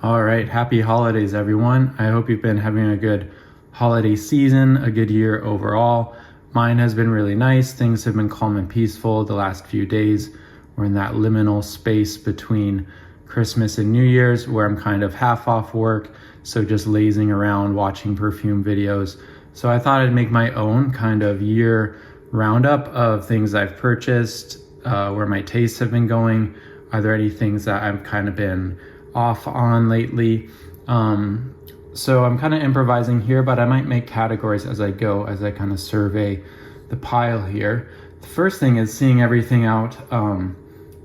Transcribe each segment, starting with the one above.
All right, happy holidays, everyone. I hope you've been having a good holiday season, a good year overall. Mine has been really nice. Things have been calm and peaceful the last few days. We're in that liminal space between Christmas and New Year's where I'm kind of half off work, so just lazing around watching perfume videos. So I thought I'd make my own kind of year roundup of things I've purchased, where my tastes have been going. Are there any things that I've kind of been off on lately? So I'm kind of improvising here, but I might make categories as I go, as I kind of survey the pile here. The first thing is seeing everything out.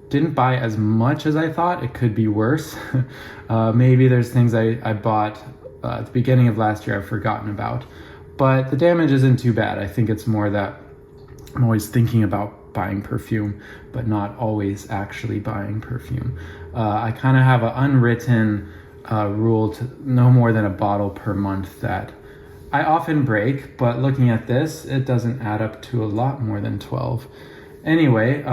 Didn't buy as much as I thought. It could be worse. Maybe there's things I bought at the beginning of last year I've forgotten about. But the damage isn't too bad. I think it's more that I'm always thinking about buying perfume, but not always actually buying perfume. I kind of have an unwritten rule to no more than a bottle per month that I often break, but looking at this, it doesn't add up to a lot more than 12. Anyway,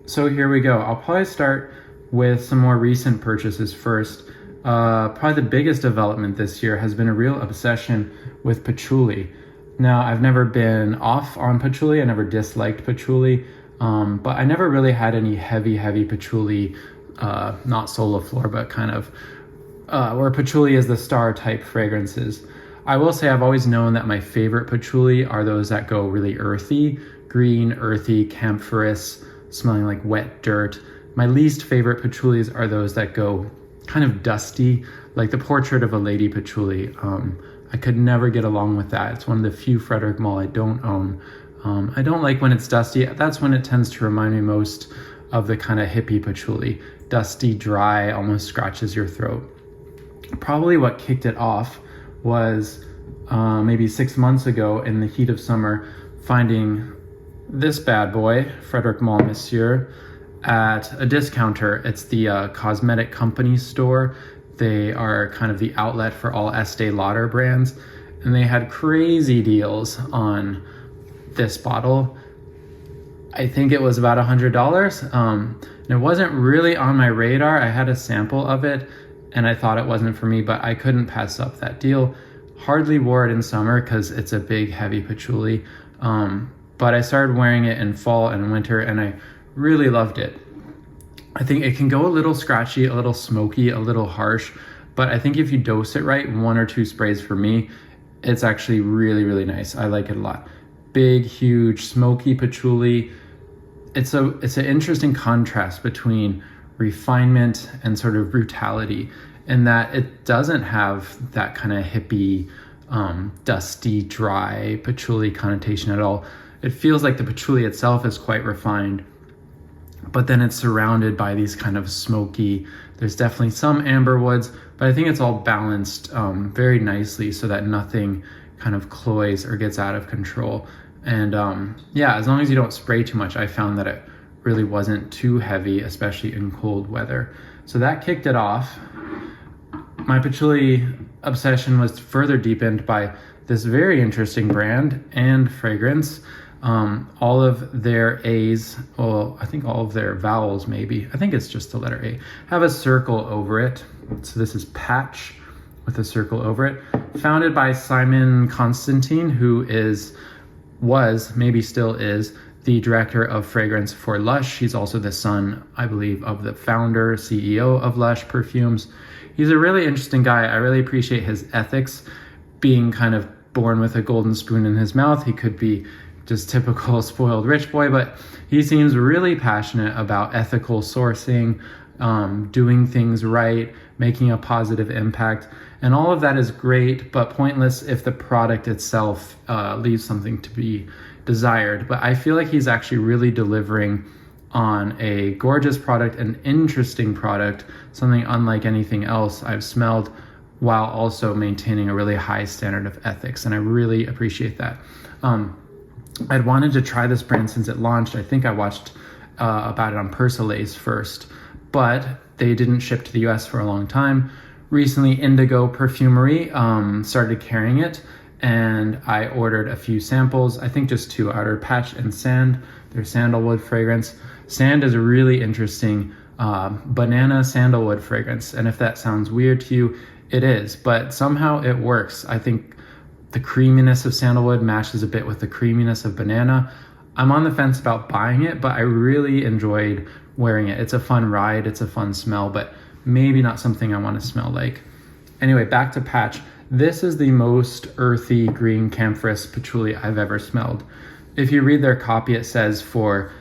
so here we go. I'll probably start with some more recent purchases first. Probably the biggest development this year has been a real obsession with patchouli. Now, I've never been off on patchouli. I never disliked patchouli, but I never really had any heavy patchouli, not Soliflor, but kind of where patchouli is the star type fragrances. I will say I've always known that my favorite patchouli are those that go really earthy, green, earthy, camphorous, smelling like wet dirt. My least favorite patchoulis are those that go kind of dusty, like the Portrait of a Lady patchouli. I could never get along with that. It's one of the few Frederic Malle I don't own. I don't like when it's dusty. That's when it tends to remind me most of the kind of hippie patchouli. Dusty, dry, almost scratches your throat. Probably what kicked it off was maybe 6 months ago in the heat of summer, finding this bad boy, Frederic Malle Monsieur, at a discounter. It's the cosmetic company store. They are kind of the outlet for all Estee Lauder brands, and they had crazy deals on this bottle. I think it was about $100. And it wasn't really on my radar. I had a sample of it, and I thought it wasn't for me, but I couldn't pass up that deal. Hardly wore it in summer because it's a big, heavy patchouli. But I started wearing it in fall and winter, and I really loved it. I think it can go a little scratchy, a little smoky, a little harsh, but I think if you dose it right, 1 or 2 sprays for me, it's actually really nice. I like it a lot. Big, huge, smoky patchouli. It's an interesting contrast between refinement and sort of brutality, in that it doesn't have that kind of hippie, dusty, dry patchouli connotation at all. It feels like the patchouli itself is quite refined, but then it's surrounded by these kind of smoky, there's definitely some amber woods, but I think it's all balanced very nicely so that nothing kind of cloys or gets out of control. And yeah, as long as you don't spray too much, I found that it really wasn't too heavy, especially in cold weather. So that kicked it off. My patchouli obsession was further deepened by this very interesting brand and fragrance. All of their A's, well, I think all of their vowels maybe, I think it's just the letter A, have a circle over it. So this is Patch with a circle over it. Founded by Simon Constantine, who was, maybe still is, the director of fragrance for Lush. He's also the son, I believe, of the founder, CEO of Lush Perfumes. He's a really interesting guy. I really appreciate his ethics. Being kind of born with a golden spoon in his mouth, he could be just typical spoiled rich boy, but he seems really passionate about ethical sourcing, doing things right, making a positive impact. And all of that is great, but pointless if the product itself leaves something to be desired. But I feel like he's actually really delivering on a gorgeous product, an interesting product, something unlike anything else I've smelled, while also maintaining a really high standard of ethics. And I really appreciate that. I'd wanted to try this brand since it launched. I think I watched about it on Persolaise first, but they didn't ship to the US for a long time. Recently, Indigo Perfumery started carrying it, and I ordered a few samples. I think just 2. I ordered Patch and Sand, their sandalwood fragrance. Sand is really interesting. banana sandalwood fragrance. And if that sounds weird to you, it is, but somehow it works. I think the creaminess of sandalwood matches a bit with the creaminess of banana. I'm on the fence about buying it, but I really enjoyed wearing it. It's a fun ride, it's a fun smell, but maybe not something I want to smell like. Anyway, back to Patch. This is the most earthy green camphorous patchouli I've ever smelled. If you read their copy, it says for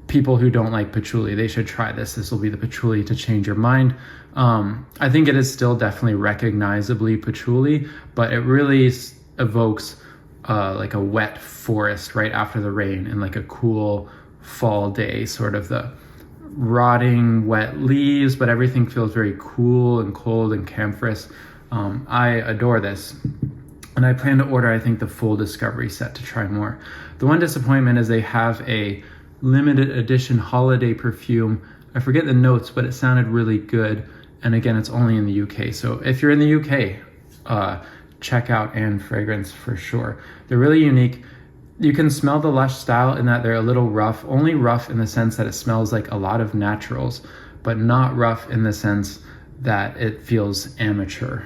people who don't like patchouli, they should try this. This will be the patchouli to change your mind. I think it is still definitely recognizably patchouli, but it really evokes like a wet forest right after the rain and like a cool fall day, sort of the rotting wet leaves, but everything feels very cool and cold and camphorous. I adore this, and I plan to order, I think, the full Discovery set to try more. The one disappointment is they have a limited edition holiday perfume. I forget the notes, but it sounded really good, and again, it's only in the UK. So if you're in the UK, check out And Fragrance for sure. They're really unique. You can smell the Lush style in that they're a little rough, only rough in the sense that it smells like a lot of naturals, but not rough in the sense that it feels amateur.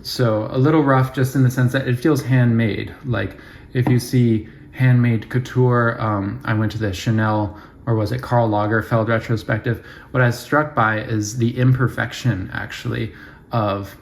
So a little rough just in the sense that it feels handmade. Like if you see handmade couture, I went to the Chanel, or was it Karl Lagerfeld retrospective. What I was struck by is the imperfection actually of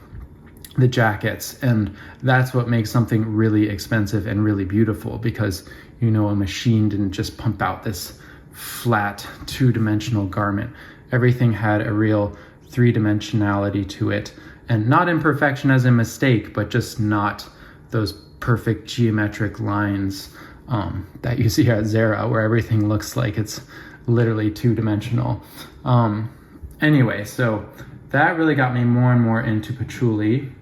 the jackets, and that's what makes something really expensive and really beautiful, because a machine didn't just pump out this flat two-dimensional garment. Everything had a real three-dimensionality to it, and not imperfection as a mistake, but just not those perfect geometric lines that you see at Zara, where everything looks like it's literally two-dimensional. Anyway, so that really got me more and more into patchouli.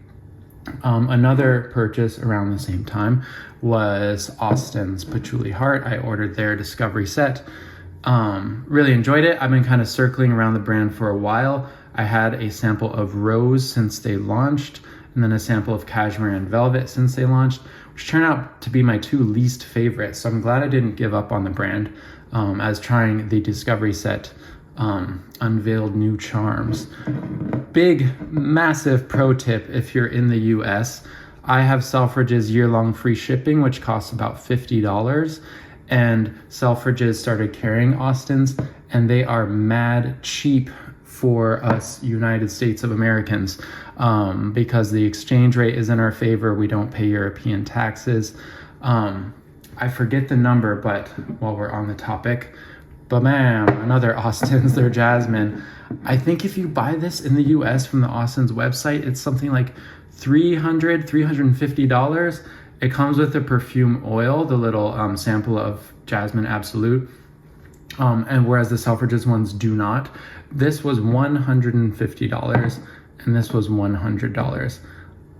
Another purchase around the same time was Austin's Patchouli Heart. I ordered their Discovery set. Really enjoyed it. I've been kind of circling around the brand for a while. I had a sample of Rose since they launched, and then a sample of Cashmere and Velvet since they launched, which turned out to be my two least favorites. So I'm glad I didn't give up on the brand, as trying the Discovery set unveiled new charms. Big, massive pro tip if you're in the US. I have Selfridges year-long free shipping, which costs about $50. And Selfridges started carrying Austin's, and they are mad cheap for us United States of Americans, because the exchange rate is in our favor. We don't pay European taxes. I forget the number, but while we're on the topic, bam, another Austin's, their Jasmine. I think if you buy this in the US from the Austin's website, it's something like $350. It comes with the perfume oil, the little sample of Jasmine Absolute, and whereas the Selfridges ones do not. This was $150 and this was $100.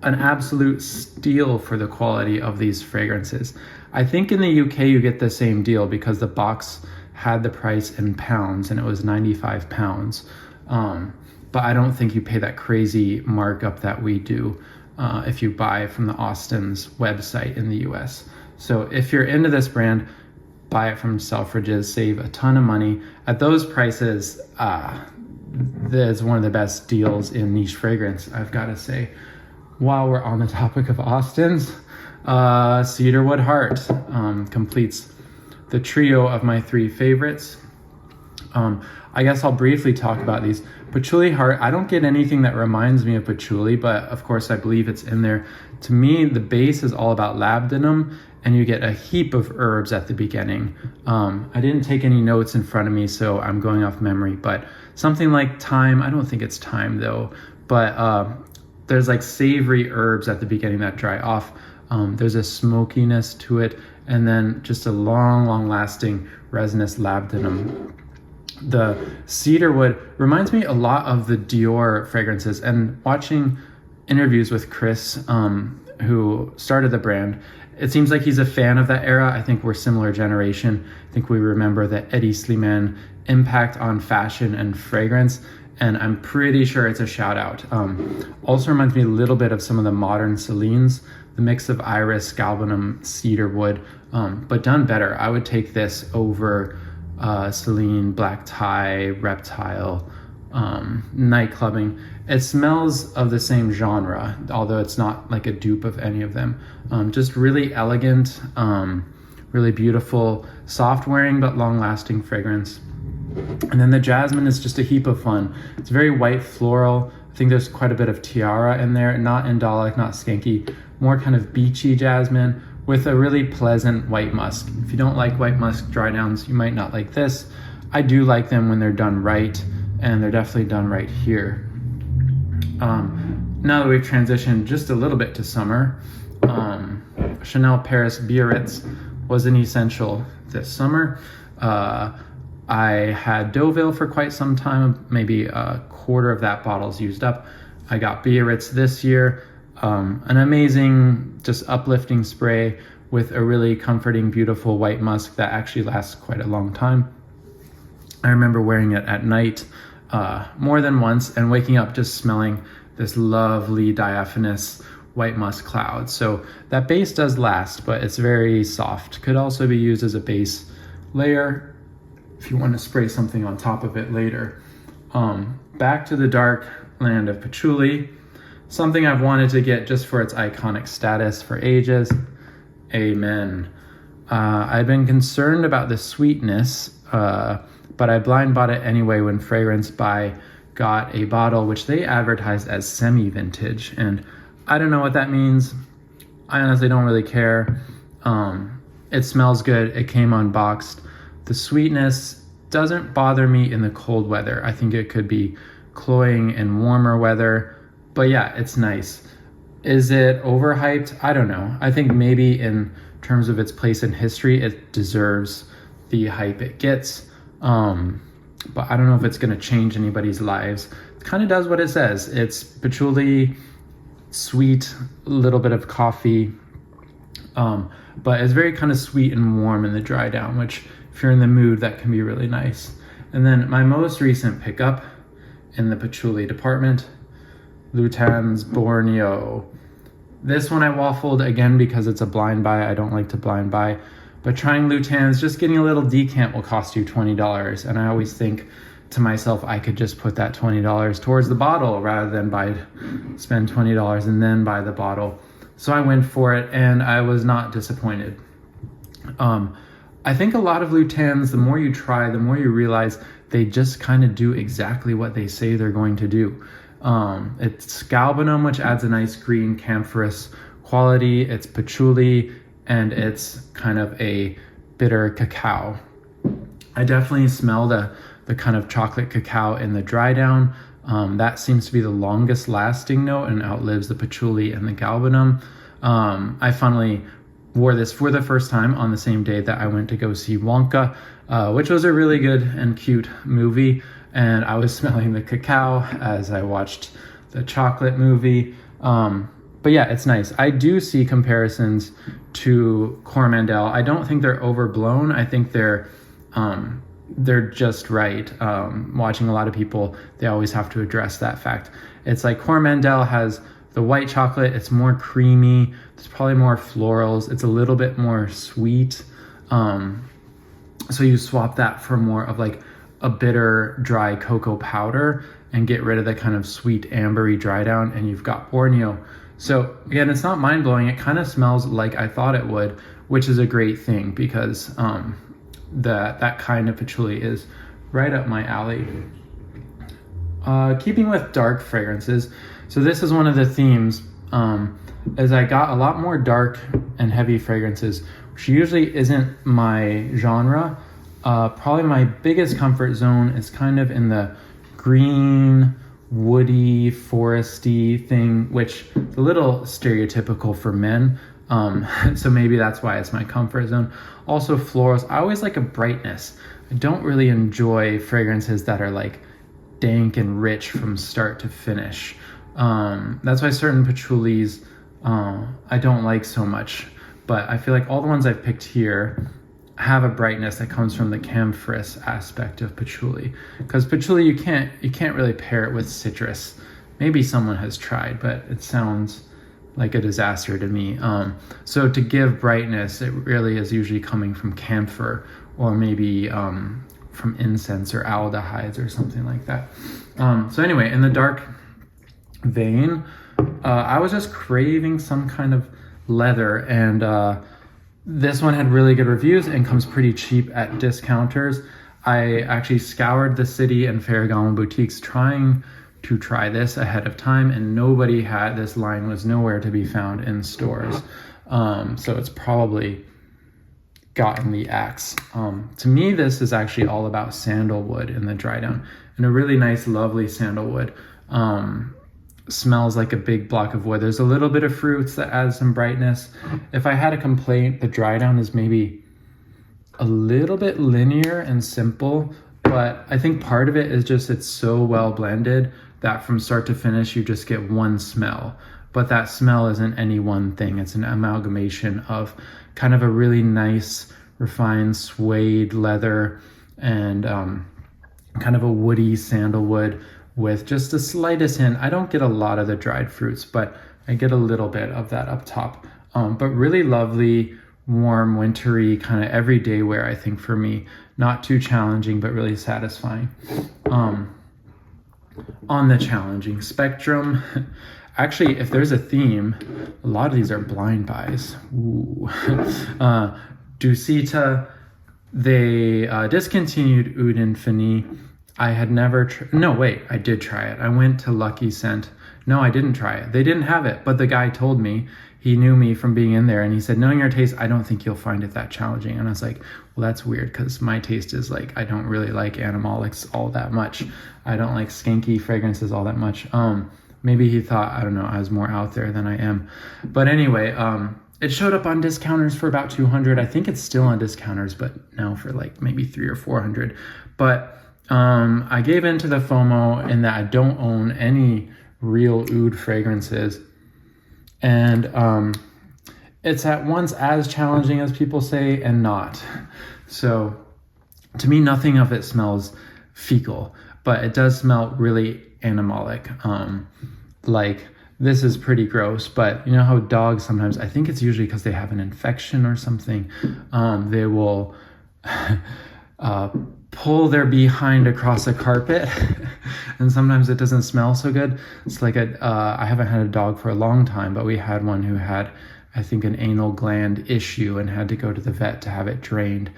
An absolute steal for the quality of these fragrances. I think in the UK you get the same deal because the box had the price in pounds and it was 95 pounds. But I don't think you pay that crazy markup that we do if you buy from the Austin's website in the US. So if you're into this brand, buy it from Selfridges, save a ton of money. At those prices, that's one of the best deals in niche fragrance, I've got to say. While we're on the topic of Austin's, Cedarwood Heart completes the trio of my three favorites. I guess I'll briefly talk about these. Patchouli Heart, I don't get anything that reminds me of patchouli, but of course I believe it's in there. To me, the base is all about labdanum, and you get a heap of herbs at the beginning. I didn't take any notes in front of me, so I'm going off memory, but something like thyme, I don't think it's thyme though, but there's like savory herbs at the beginning that dry off. There's a smokiness to it, and then just a long lasting resinous labdanum. The cedarwood reminds me a lot of the Dior fragrances, and watching interviews with Chris, who started the brand, it seems like he's a fan of that era. I think we're similar generation. I think we remember the Eddie Slimane impact on fashion and fragrance, and I'm pretty sure it's a shout out. Also reminds me a little bit of some of the modern Celine's, the mix of iris, galbanum, cedarwood, but done better. I would take this over Celine, Black Tie, Reptile, Night Clubbing. It smells of the same genre, although it's not like a dupe of any of them. Just really elegant, really beautiful, soft wearing but long lasting fragrance. And then the jasmine is just a heap of fun. It's very white floral. I think there's quite a bit of tiara in there, not indolic, not skanky, more kind of beachy jasmine with a really pleasant white musk. If you don't like white musk dry downs, you might not like this. I do like them when they're done right, and they're definitely done right here. Now that we've transitioned just a little bit to summer, Chanel Paris Biarritz was an essential this summer. I had Deauville for quite some time, maybe a quarter of that bottle's used up. I got Biarritz this year, an amazing, just uplifting spray with a really comforting, beautiful white musk that actually lasts quite a long time. I remember wearing it at night more than once and waking up just smelling this lovely diaphanous white musk cloud. So that base does last, but it's very soft. Could also be used as a base layer if you want to spray something on top of it later. Back to the dark land of patchouli, something I've wanted to get just for its iconic status for ages. Amen. I've been concerned about the sweetness, but I blind bought it anyway when Fragrance Buy got a bottle which they advertised as semi-vintage, and I don't know what that means. I honestly don't really care. It smells good. It came unboxed. The sweetness doesn't bother me in the cold weather. I think it could be cloying in warmer weather, but yeah, it's nice. Is it overhyped? I don't know. I think maybe in terms of its place in history, it deserves the hype it gets. But I don't know if it's going to change anybody's lives. It kind of does what it says. It's patchouli, sweet, a little bit of coffee, but it's very kind of sweet and warm in the dry down, which if you're in the mood, that can be really nice. And then my most recent pickup in the patchouli department, Lutan's Borneo. This one I waffled again because it's a blind buy. I don't like to blind buy, but trying Lutan's, just getting a little decant will cost you $20. And I always think to myself, I could just put that $20 towards the bottle rather than spend $20 and then buy the bottle. So I went for it and I was not disappointed. I think a lot of Lutans, the more you try, the more you realize they just kind of do exactly what they say they're going to do. It's galbanum, which adds a nice green camphorous quality. It's patchouli, and it's kind of a bitter cacao. I definitely smell the kind of chocolate cacao in the dry down. That seems to be the longest lasting note and outlives the patchouli and the galbanum. I finally wore this for the first time on the same day that I went to go see Wonka, which was a really good and cute movie. And I was smelling the cacao as I watched the chocolate movie. But yeah, it's nice. I do see comparisons to Coromandel. I don't think they're overblown. I think they're just right. Watching a lot of people, they always have to address that fact. It's like Coromandel has the white chocolate, it's more creamy, there's probably more florals, it's a little bit more sweet. So you swap that for more of like a bitter, dry cocoa powder and get rid of the kind of sweet, ambery dry down, and you've got Borneo. So again, it's not mind-blowing, it kind of smells like I thought it would, which is a great thing because that kind of patchouli is right up my alley. Keeping with dark fragrances, so this is one of the themes, as I got a lot more dark and heavy fragrances, which usually isn't my genre. Probably my biggest comfort zone is kind of in the green, woody, foresty thing, which is a little stereotypical for men. So maybe that's why it's my comfort zone. Also florals, I always like a brightness. I don't really enjoy fragrances that are like dank and rich from start to finish. That's why certain patchoulis I don't like so much, but I feel like all the ones I've picked here have a brightness that comes from the camphorous aspect of patchouli. Because patchouli, you can't really pair it with citrus. Maybe someone has tried, but it sounds like a disaster to me. So to give brightness, it really is usually coming from camphor or maybe from incense or aldehydes or something like that. So anyway, in the dark vein, I was just craving some kind of leather, and this one had really good reviews and comes pretty cheap at discounters. I actually scoured the city and Ferragamo boutiques trying to try this ahead of time, and nobody had. This line was nowhere to be found in stores. So it's probably gotten the axe. To me, this is actually all about sandalwood in the dry down, and a really nice, lovely sandalwood. Smells like a big block of wood. There's a little bit of fruits that adds some brightness. If I had a complaint, the dry down is maybe a little bit linear and simple, but I think part of it is just it's so well blended that from start to finish you just get one smell. But that smell isn't any one thing. It's an amalgamation of kind of a really nice refined suede leather and kind of a woody sandalwood with just the slightest hint. I don't get a lot of the dried fruits, but I get a little bit of that up top. But really lovely, warm, wintry, kind of everyday wear, I think, for me. Not too challenging, but really satisfying. On the challenging spectrum, actually, if there's a theme, a lot of these are blind buys. Ooh. Dusita, they discontinued Oud Infini. I had never, I did try it. I went to Lucky Scent. No, I didn't try it. They didn't have it, but the guy told me, he knew me from being in there, and he said, knowing your taste, I don't think you'll find it that challenging. And I was like, well, that's weird, because my taste is like, I don't really like animalics all that much. I don't like skanky fragrances all that much. Maybe he thought, I don't know, I was more out there than I am. But anyway, it showed up on discounters for about $200. I think it's still on discounters, but now for like maybe $300 or $400. But I gave in to the FOMO in that I don't own any real oud fragrances. And it's at once as challenging as people say and not. So to me, nothing of it smells fecal, but it does smell really animalic. Like this is pretty gross, but you know how dogs sometimes, I think it's usually because they have an infection or something, they will pull their behind across a carpet and sometimes it doesn't smell so good. It's like I haven't had a dog for a long time, but we had one who had, I think, an anal gland issue and had to go to the vet to have it drained.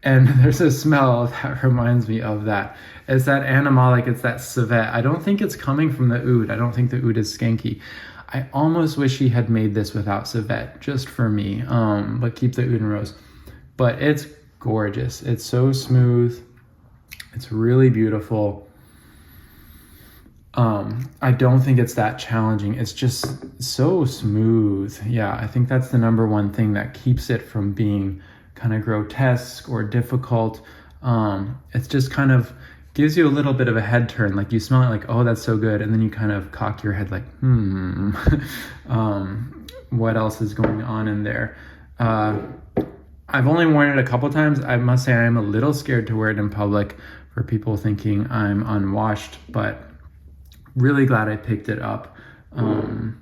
And there's a smell that reminds me of that. It's that animalic, it's that civet. I don't think it's coming from the oud. I don't think the oud is skanky. I almost wish he had made this without civet, just for me, but keep the oud and rose. But it's gorgeous. It's so smooth. It's really beautiful. I don't think it's that challenging. It's just so smooth. Yeah, I think that's the number one thing that keeps it from being kind of grotesque or difficult. It's just kind of gives you a little bit of a head turn. Like you smell it like, oh, that's so good. And then you kind of cock your head like, what else is going on in there? I've only worn it a couple times. I must say I am a little scared to wear it in public for people thinking I'm unwashed, but really glad I picked it up. And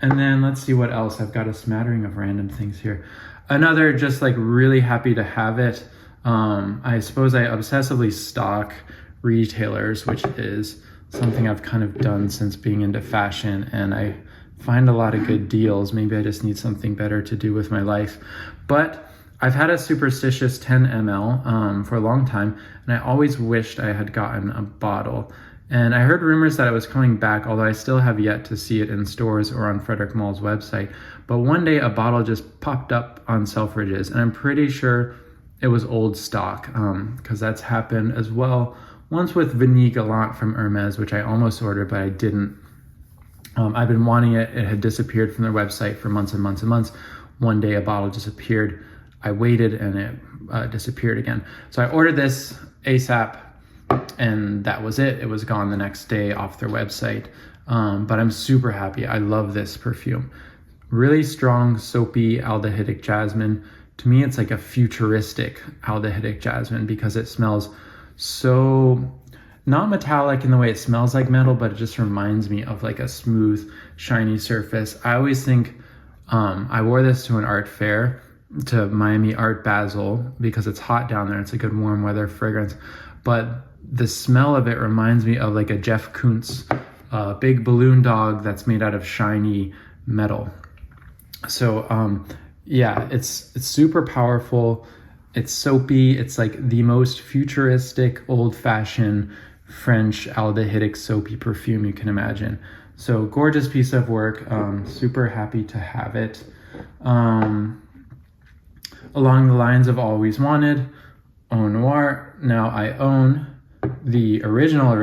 then let's see what else. I've got a smattering of random things here. Another, just like really happy to have it. I suppose I obsessively stalk retailers, which is something I've kind of done since being into fashion, and I find a lot of good deals. Maybe I just need something better to do with my life. But I've had a superstitious 10 ml for a long time, and I always wished I had gotten a bottle. And I heard rumors that it was coming back, although I still have yet to see it in stores or on Frederick Mall's website. But one day a bottle just popped up on Selfridges, and I'm pretty sure it was old stock, because that's happened as well. Once with Vanille Gallant from Hermes, which I almost ordered, but I didn't. I've been wanting it. It had disappeared from their website for months and months and months. One day a bottle disappeared. I waited and it disappeared again. So I ordered this ASAP, and that was it. It was gone the next day off their website. But I'm super happy. I love this perfume. Really strong, soapy aldehydic jasmine. To me, it's like a futuristic aldehydic jasmine because it smells so not metallic in the way it smells like metal, but it just reminds me of like a smooth, shiny surface. I always think, I wore this to an art fair, to Miami Art Basel, because it's hot down there. It's a good warm weather fragrance. But the smell of it reminds me of like a Jeff Koons big balloon dog that's made out of shiny metal. So yeah, it's super powerful. It's soapy. It's like the most futuristic, old-fashioned French aldehydic soapy perfume you can imagine. So gorgeous piece of work. Super happy to have it. Along the lines of Always Wanted, Eau Noir. Now I own the original,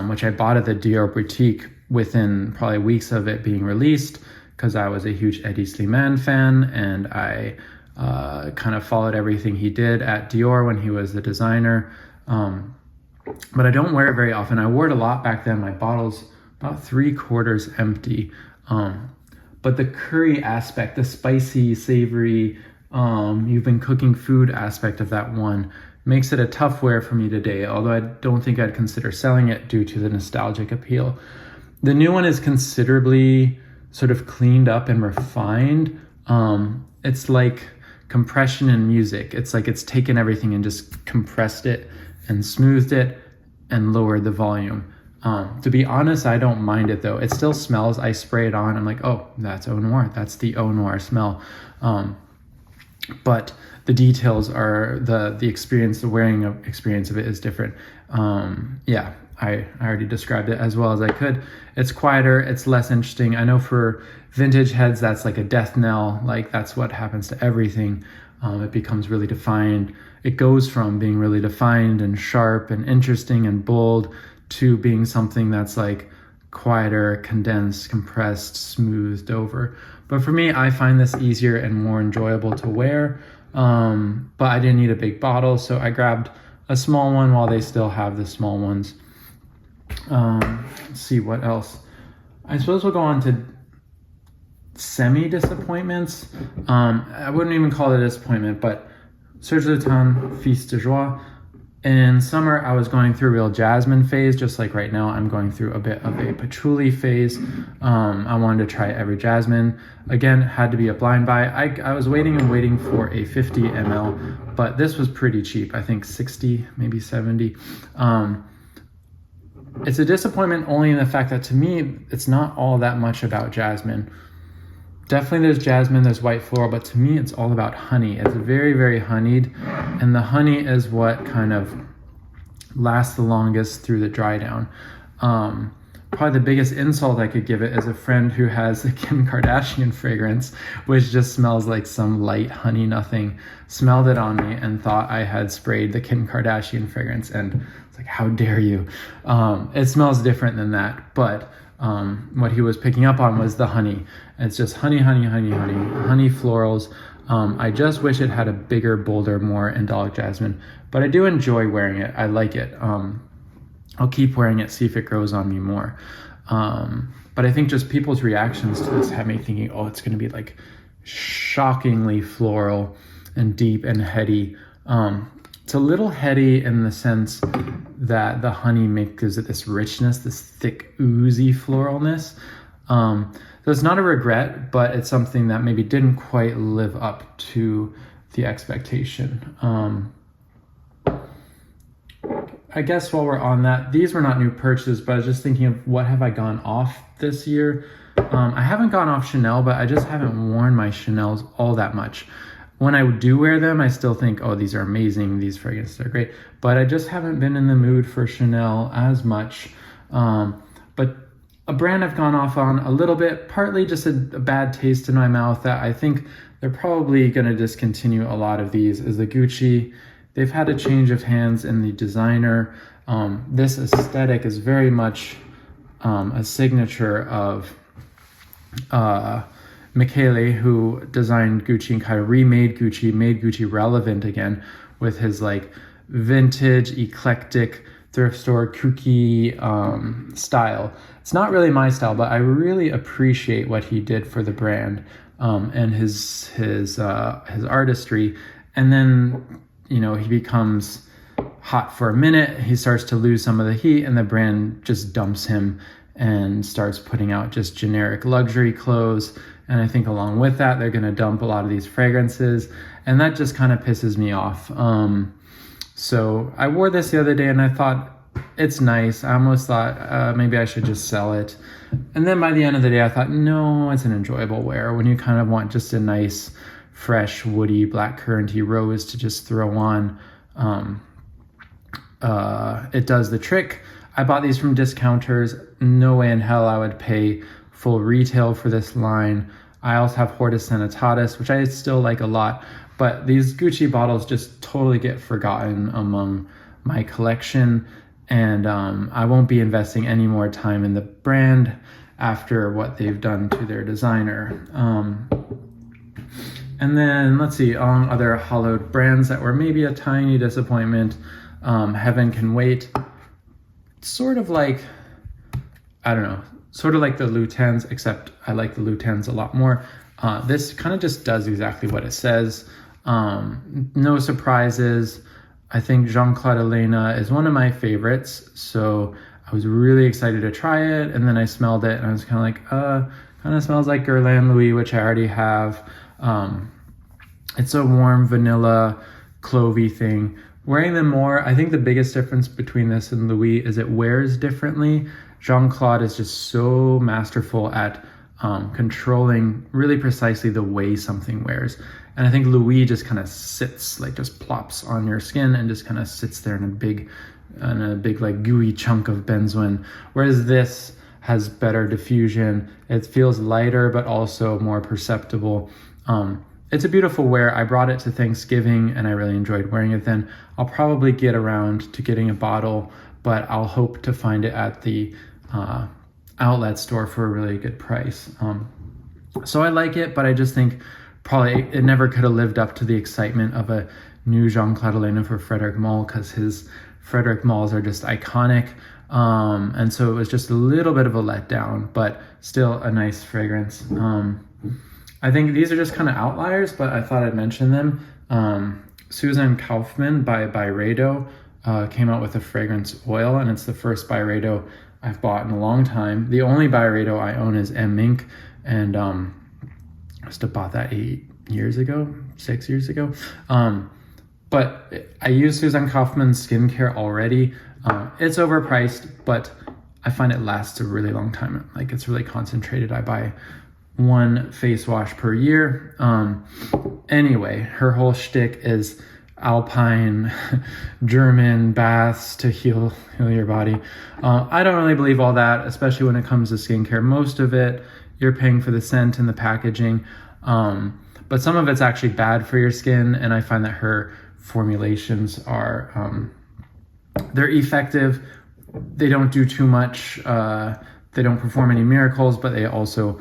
which I bought at the Dior boutique within probably weeks of it being released, because I was a huge Eddie Slimane fan, and I kind of followed everything he did at Dior when he was the designer. But I don't wear it very often. I wore it a lot back then. My bottle's about 3/4 empty. But the curry aspect, the spicy, savory, you've been cooking food aspect of that one makes it a tough wear for me today, although I don't think I'd consider selling it due to the nostalgic appeal. The new one is considerably sort of cleaned up and refined. It's like compression in music. It's like it's taken everything and just compressed it and smoothed it and lowered the volume. To be honest, I don't mind it though. It still smells. I spray it on. I'm like, oh, that's Eau Noir. That's the Eau Noir smell. But the details are the experience, the wearing of experience of it is different. Yeah, I already described it as well as I could. It's quieter. It's less interesting. I know for vintage heads, that's like a death knell. Like that's what happens to everything. It becomes really defined. It goes from being really defined and sharp and interesting and bold to being something that's like quieter, condensed, compressed, smoothed over. But for me, I find this easier and more enjoyable to wear. But I didn't need a big bottle, so I grabbed a small one while they still have the small ones. Let's see what else. I suppose we'll go on to semi-disappointments. I wouldn't even call it a disappointment, but Serge Lutens, Fils de Joie. In summer, I was going through a real jasmine phase, just like right now I'm going through a bit of a patchouli phase. I wanted to try every jasmine. Again, had to be a blind buy. I was waiting for a 50 ml, but this was pretty cheap. I think 60, maybe 70. It's a disappointment only in the fact that to me, it's not all that much about jasmine. Definitely there's jasmine, there's white floral, but to me it's all about honey. It's very, very honeyed, and the honey is what kind of lasts the longest through the dry down. Probably the biggest insult I could give it is a friend who has the Kim Kardashian fragrance, which just smells like some light honey nothing, smelled it on me and thought I had sprayed the Kim Kardashian fragrance, and it's like, how dare you? It smells different than that, but what he was picking up on was the honey. It's just honey florals. I just wish it had a bigger, bolder, more indolic jasmine, but I do enjoy wearing it. I like it. I'll keep wearing it, see if it grows on me more. But I think just people's reactions to this have me thinking, oh, it's going to be like shockingly floral and deep and heady. It's a little heady in the sense that the honey gives it this richness, this thick, oozy floralness. So it's not a regret, but it's something that maybe didn't quite live up to the expectation. I guess while we're on that, these were not new purchases, but I was just thinking of what have I gone off this year. I haven't gone off Chanel, but I just haven't worn my Chanels all that much. When I do wear them, I still think, oh, these are amazing. These fragrances are great. But I just haven't been in the mood for Chanel as much. But a brand I've gone off on a little bit, partly just a bad taste in my mouth that I think they're probably going to discontinue a lot of these, is the Gucci. They've had a change of hands in the designer. This aesthetic is very much a signature of Michele, who designed Gucci and kind of remade Gucci, made Gucci relevant again with his like vintage, eclectic, thrift store, kooky style. It's not really my style, but I really appreciate what he did for the brand and his artistry. And then, you know, he becomes hot for a minute, he starts to lose some of the heat, and the brand just dumps him and starts putting out just generic luxury clothes. And I think along with that, they're going to dump a lot of these fragrances, and that just kind of pisses me off. So I wore this the other day and I thought, it's nice. I almost thought maybe I should just sell it. And then by the end of the day, I thought, no, it's an enjoyable wear when you kind of want just a nice, fresh, woody, blackcurranty rose to just throw on. It does the trick. I bought these from discounters. No way in hell I would pay full retail for this line. I also have Hortus Sanitatis, which I still like a lot, but these Gucci bottles just totally get forgotten among my collection. And I won't be investing any more time in the brand after what they've done to their designer. And then let's see, on other hollowed brands that were maybe a tiny disappointment, Heaven Can Wait. Sort of like, I don't know, sort of like the Lutens, except I like the Lutens a lot more. This kind of just does exactly what it says. No surprises. I think Jean-Claude Elena is one of my favorites, so I was really excited to try it, and then I smelled it, and I was kind of like, kind of smells like Guerlain Louis, which I already have. It's a warm vanilla, clovey thing. Wearing them more, I think the biggest difference between this and Louis is it wears differently. Jean-Claude is just so masterful at controlling really precisely the way something wears. And I think Louis just kind of sits, like just plops on your skin and just kind of sits there in a big like gooey chunk of benzoin. Whereas this has better diffusion. It feels lighter, but also more perceptible. It's a beautiful wear. I brought it to Thanksgiving and I really enjoyed wearing it then. I'll probably get around to getting a bottle, but I'll hope to find it at the outlet store for a really good price. So I like it, but I just think probably it never could have lived up to the excitement of a new Jean-Claude Elena for Frederic Malle, because his Frederic Malles are just iconic. And so it was just a little bit of a letdown, but still a nice fragrance. I think these are just kind of outliers, but I thought I'd mention them. Susan Kaufman by Byredo came out with a fragrance oil, and it's the first Byredo I've bought in a long time. The only Byredo I own is M Mink, and I must have bought that 6 years ago. But I use Susan Kaufman's skincare already. It's overpriced, but I find it lasts a really long time. Like, it's really concentrated. I buy one face wash per year. Anyway, her whole shtick is alpine German baths to heal your body. I don't really believe all that, especially when it comes to skincare. Most of it, you're paying for the scent and the packaging. But some of it's actually bad for your skin, and I find that her formulations are, they're effective. They don't do too much. They don't perform any miracles, but they also,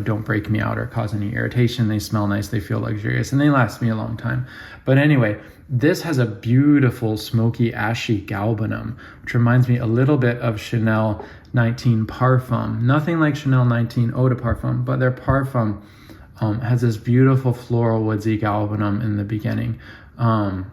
don't break me out or cause any irritation. They smell nice, they feel luxurious, and they last me a long time. But anyway, this has a beautiful smoky ashy galbanum, which reminds me a little bit of Chanel 19 Parfum. Nothing like Chanel 19 Eau de Parfum, but their Parfum has this beautiful floral woodsy galbanum in the beginning. And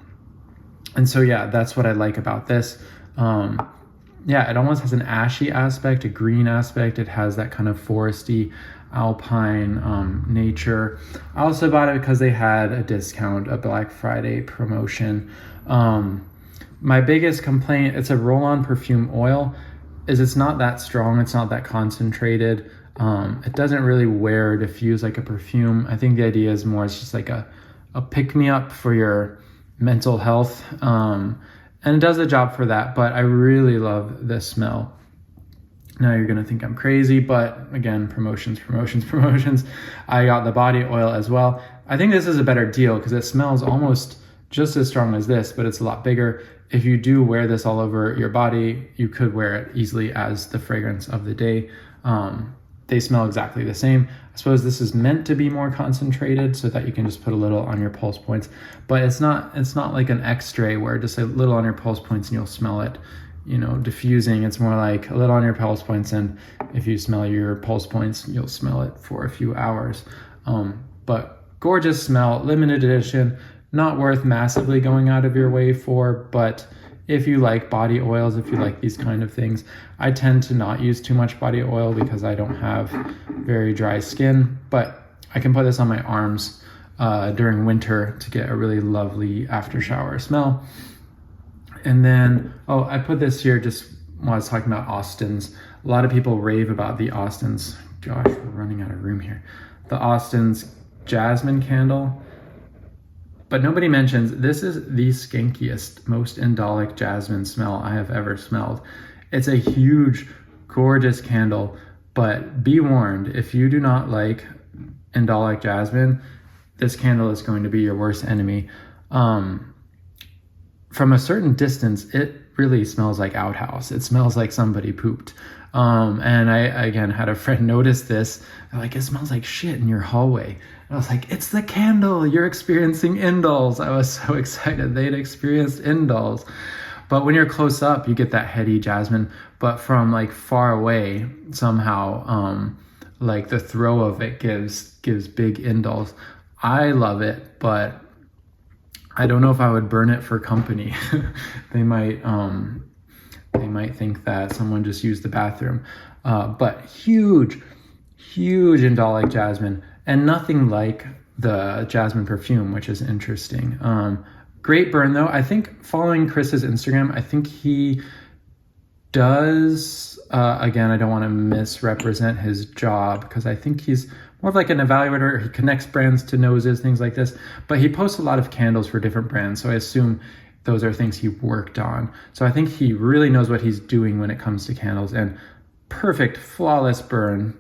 so, yeah, that's what I like about this. It almost has an ashy aspect, a green aspect. It has that kind of foresty, alpine nature. I also bought it because they had a discount, a Black Friday promotion. My biggest complaint, it's a roll-on perfume oil, is it's not that strong. It's not that concentrated. It doesn't really wear or diffuse like a perfume. I think the idea is more, it's just like a pick-me-up for your mental health. And it does the job for that, but I really love this smell. Now you're gonna think I'm crazy, but again, promotions. I got the body oil as well. I think this is a better deal because it smells almost just as strong as this, but it's a lot bigger. If you do wear this all over your body, you could wear it easily as the fragrance of the day. They smell exactly the same. I suppose this is meant to be more concentrated so that you can just put a little on your pulse points, but it's not like an X-ray where just a little on your pulse points and you'll smell it, diffusing. It's more like a little on your pulse points, and if you smell your pulse points, you'll smell it for a few hours. But gorgeous smell, limited edition, Not worth massively going out of your way for, but if you like body oils, if you like these kind of things, I tend to not use too much body oil because I don't have very dry skin, but I can put this on my arms during winter to get a really lovely after shower smell. And then, oh, I put this here just when I was talking about Austin's. A lot of people rave about the Austin's. Gosh, we're running out of room here. The Austin's jasmine candle. But nobody mentions this is the skankiest, most indolic jasmine smell I have ever smelled. It's a huge, gorgeous candle, but be warned, if you do not like indolic jasmine, this candle is going to be your worst enemy. From a certain distance, it really smells like outhouse. It smells like somebody pooped. And I, again, had a friend notice this. They're like, it smells like shit in your hallway. And I was like, it's the candle. You're experiencing indoles. I was so excited they'd experienced indoles. But when you're close up, you get that heady jasmine. But from like far away, somehow, like the throw of it gives big indoles. I love it, but I don't know if I would burn it for company. They might think that someone just used the bathroom. But huge indolic jasmine, and nothing like the jasmine perfume, which is interesting. Great burn though. I think following Chris's Instagram, I think he does, again, I don't want to misrepresent his job because I think he's more of like an evaluator. He connects brands to noses, things like this, but he posts a lot of candles for different brands. So I assume those are things he worked on. So I think he really knows what he's doing when it comes to candles, and perfect, flawless burn.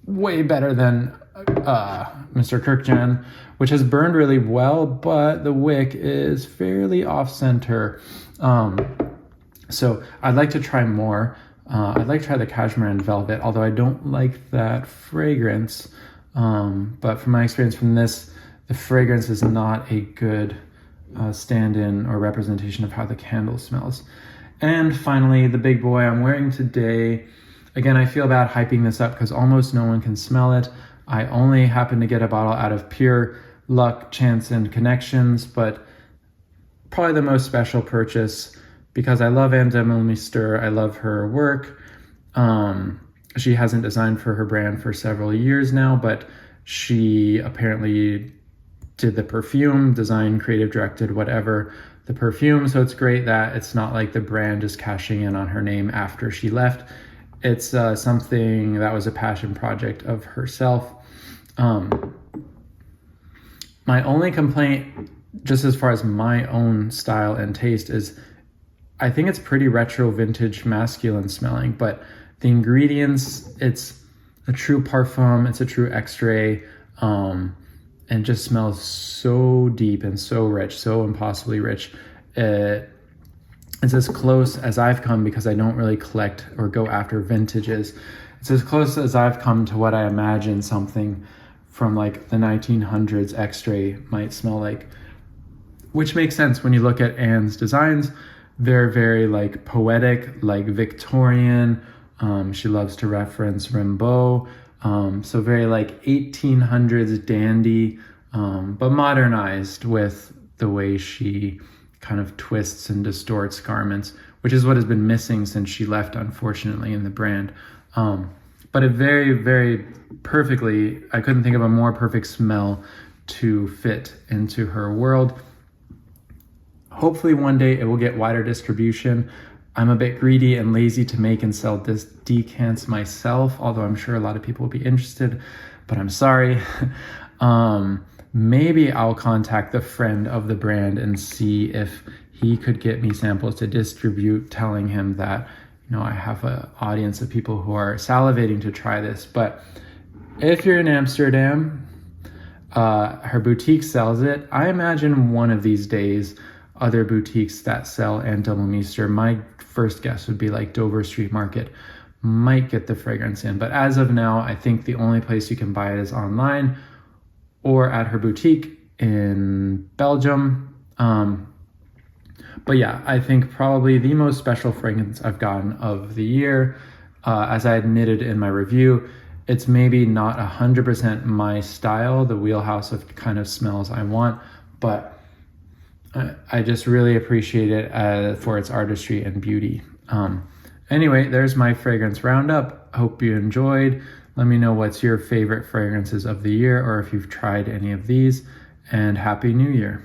Way better than Mr. Kirkjan, which has burned really well, but the wick is fairly off center. So I'd like to try more. I'd like to try the cashmere and velvet, although I don't like that fragrance. But from my experience from this, the fragrance is not a good stand-in or representation of how the candle smells. And finally, the big boy I'm wearing today. Again, I feel bad hyping this up because almost no one can smell it. I only happened to get a bottle out of pure luck, chance, and connections, but probably the most special purchase because I love Anne Demmelmeister. I love her work. She hasn't designed for her brand for several years now, but she apparently did the perfume, designed, creative, directed, whatever, the perfume. So it's great that it's not like the brand just cashing in on her name after she left. It's something that was a passion project of herself. My only complaint, just as far as my own style and taste, is I think it's pretty retro, vintage, masculine smelling, but the ingredients, it's a true parfum, it's a true X-ray, and just smells so deep and so rich, so impossibly rich. It's as close as I've come because I don't really collect or go after vintages. It's as close as I've come to what I imagine something from like the 1900s X-ray might smell like, which makes sense when you look at Anne's designs. They're very like poetic, like Victorian. She loves to reference Rimbaud. So very like 1800s dandy, but modernized with the way she kind of twists and distorts garments, which is what has been missing since she left, unfortunately, in the brand. But it very, very perfectly, I couldn't think of a more perfect smell to fit into her world. Hopefully one day it will get wider distribution. I'm a bit greedy and lazy to make and sell this decants myself, although I'm sure a lot of people will be interested, but I'm sorry. Maybe I'll contact the friend of the brand and see if he could get me samples to distribute, telling him that, you know, I have an audience of people who are salivating to try this. But if you're in Amsterdam, her boutique sells it. I imagine one of these days, other boutiques that sell Anne Demmelmeister, my first guess would be like Dover Street Market, might get the fragrance in. But as of now, I think the only place you can buy it is online or at her boutique in Belgium. But yeah, I think probably the most special fragrance I've gotten of the year. As I admitted in my review, it's maybe not 100% my style, the wheelhouse of kind of smells I want, but I just really appreciate it for its artistry and beauty. Anyway, there's my fragrance roundup. Hope you enjoyed. Let me know what's your favorite fragrances of the year or if you've tried any of these. And Happy New Year.